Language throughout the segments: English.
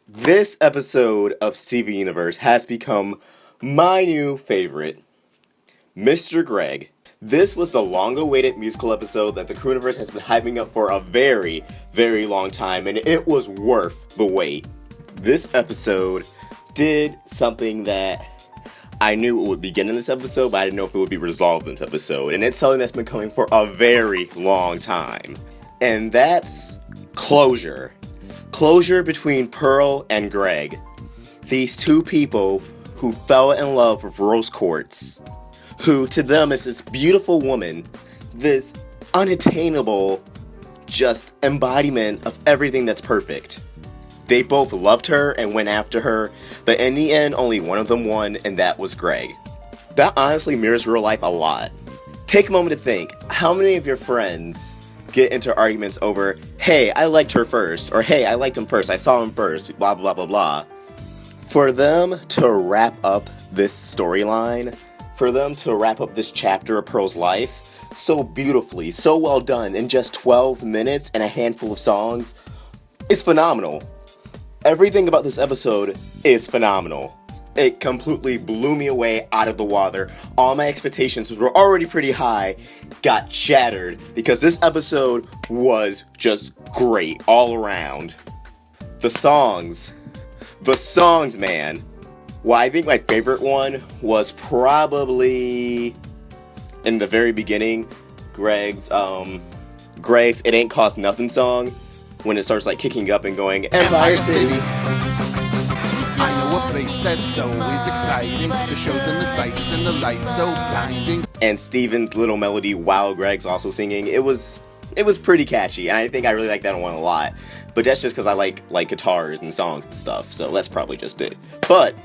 This episode of Steven Universe has become my new favorite, Mr. Greg. This was the long-awaited musical episode that the Crewniverse has been hyping up for a very, very long time, and it was worth the wait. This episode did something that I knew it would begin in this episode, but I didn't know if it would be resolved in this episode, and it's something that's been coming for a very long time. And that's closure. Closure between Pearl and Greg. These two people who fell in love with Rose Quartz, who to them is this beautiful woman, this unattainable, just embodiment of everything that's perfect. They both loved her and went after her, but in the end, only one of them won, and that was Greg. That honestly mirrors real life a lot. Take a moment to think, how many of your friends get into arguments over, hey, I liked her first, or hey, I liked him first, I saw him first, blah, blah, blah, blah. For them to wrap up this storyline, for them to wrap up this chapter of Pearl's life so beautifully, so well done in just 12 minutes and a handful of songs, is phenomenal. Everything about this episode is phenomenal. It completely blew me away out of the water. All my expectations, which were already pretty high, got shattered because this episode was just great all around. The songs, man. Well, I think my favorite one was probably in the very beginning, Greg's It Ain't Cost Nothing song, when it starts like kicking up and going, Empire City. I know a place that's always exciting. The shows and the sights and the lights so blinding. And Steven's little melody while Greg's also singing, it was pretty catchy, and I think I really like that one a lot. But that's just because I like guitars and songs and stuff, so that's probably just it. But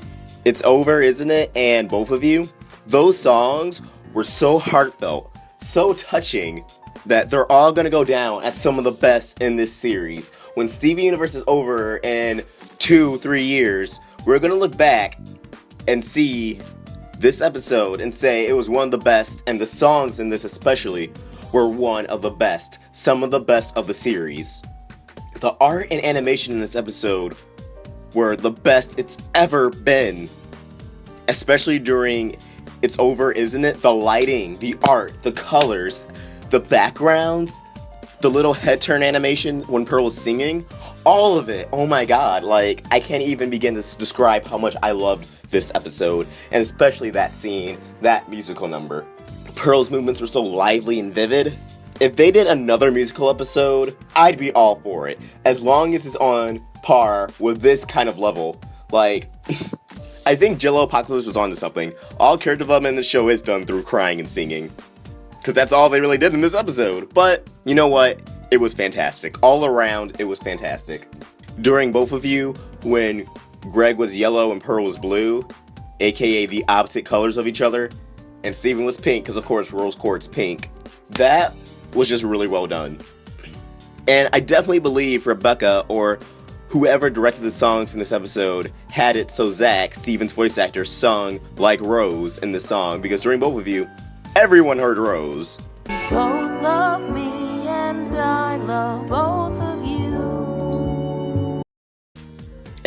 it's over, isn't it? And both of you, those songs were so heartfelt, so touching, that they're all gonna go down as some of the best in this series. When Steven Universe is over in 2-3 years, we're gonna look back and see this episode and say it was one of the best, and the songs in this especially were one of the best, some of the best of the series. The art and animation in this episode were the best it's ever been, especially during It's Over, Isn't It? The lighting, the art, the colors, the backgrounds, the little head turn animation when Pearl was singing, all of it, oh my god, like, I can't even begin to describe how much I loved this episode, and especially that scene, that musical number. Pearl's movements were so lively and vivid. If they did another musical episode, I'd be all for it, as long as it's on par with this kind of level. Like, I think Jello Apocalypse was onto something. All character development in the show is done through crying and singing, because that's all they really did in this episode. But, you know what? It was fantastic. All around, it was fantastic. During both of you, when Greg was yellow and Pearl was blue, aka the opposite colors of each other, and Steven was pink, because of course Rose Quartz pink, that was just really well done. And I definitely believe Rebecca, or whoever directed the songs in this episode, had it so Zach, Steven's voice actor, sung like Rose in this song, because during both of you, everyone heard Rose. Both love me and I love both of you.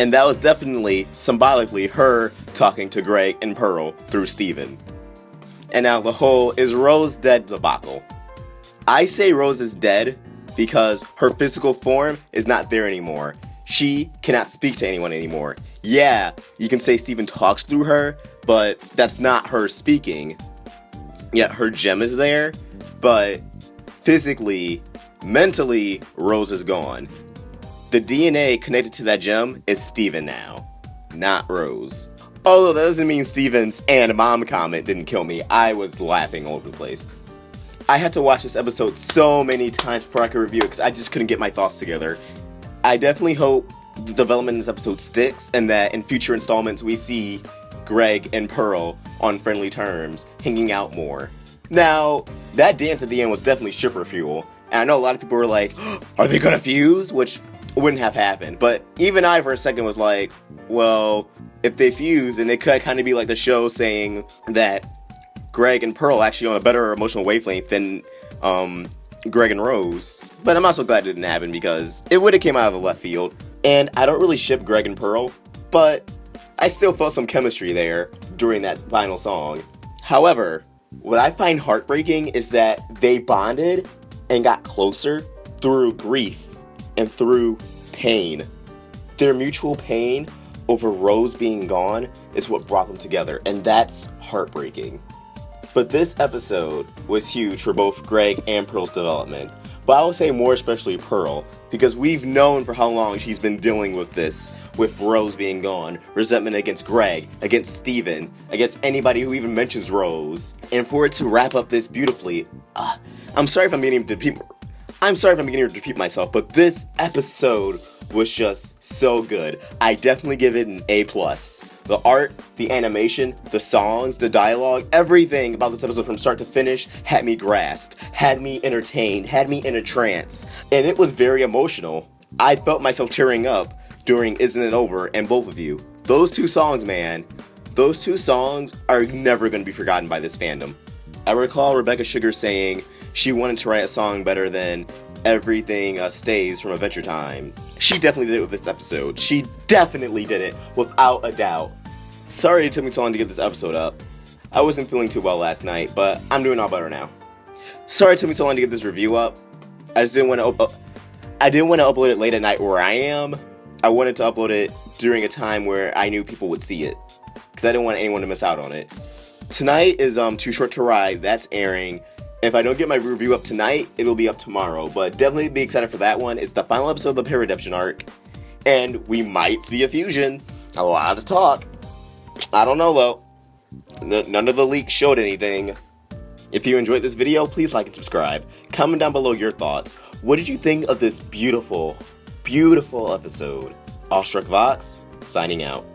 And that was definitely, symbolically, her talking to Greg and Pearl through Steven. And now the whole is Rose dead debacle. I say Rose is dead because her physical form is not there anymore. She cannot speak to anyone anymore. Yeah, you can say Steven talks through her, but that's not her speaking. Yeah, her gem is there, but physically, mentally, Rose is gone. The DNA connected to that gem is Steven now, not Rose. Although that doesn't mean Steven's and mom comment didn't kill me. I was laughing all over the place. I had to watch this episode so many times before I could review it because I just couldn't get my thoughts together. I definitely hope the development in this episode sticks and that in future installments we see Greg and Pearl on friendly terms, hanging out more. Now, that dance at the end was definitely shipper fuel, and I know a lot of people were like, are they gonna fuse? Which wouldn't have happened, but even I for a second was like, well, if they fuse, then it could kind of be like the show saying that Greg and Pearl actually on a better emotional wavelength than Greg and Rose. But I'm also glad it didn't happen because it would have came out of the left field. And I don't really ship Greg and Pearl, but I still felt some chemistry there during that final song. However, what I find heartbreaking is that they bonded and got closer through grief and through pain. Their mutual pain over Rose being gone is what brought them together, and that's heartbreaking. But this episode was huge for both Greg and Pearl's development. But I would say more especially Pearl, because we've known for how long she's been dealing with this, with Rose being gone, resentment against Greg, against Steven, against anybody who even mentions Rose. And for it to wrap up this beautifully, I'm sorry if I'm beginning to repeat myself, but this episode was just so good. I definitely give it an A+. The art, the animation, the songs, the dialogue, everything about this episode from start to finish had me grasped, had me entertained, had me in a trance, and it was very emotional. I felt myself tearing up during Isn't It Over and Both of You. Those two songs, man, those two songs are never going to be forgotten by this fandom. I recall Rebecca Sugar saying she wanted to write a song better than Everything Stays from Adventure Time. She definitely did it with this episode. She definitely did it, without a doubt. Sorry it took me so long to get this episode up. I wasn't feeling too well last night, but I'm doing all better now. Sorry it took me so long to get this review up. I just didn't want to upload it late at night where I am. I wanted to upload it during a time where I knew people would see it, because I didn't want anyone to miss out on it. Tonight is Too Short to Ride. That's airing. If I don't get my review up tonight, it'll be up tomorrow. But definitely be excited for that one. It's the final episode of the Pair Redemption arc. And we might see a fusion. A lot of talk. I don't know though. None of the leaks showed anything. If you enjoyed this video, please like and subscribe. Comment down below your thoughts. What did you think of this beautiful, beautiful episode? Awestruck Vox, signing out.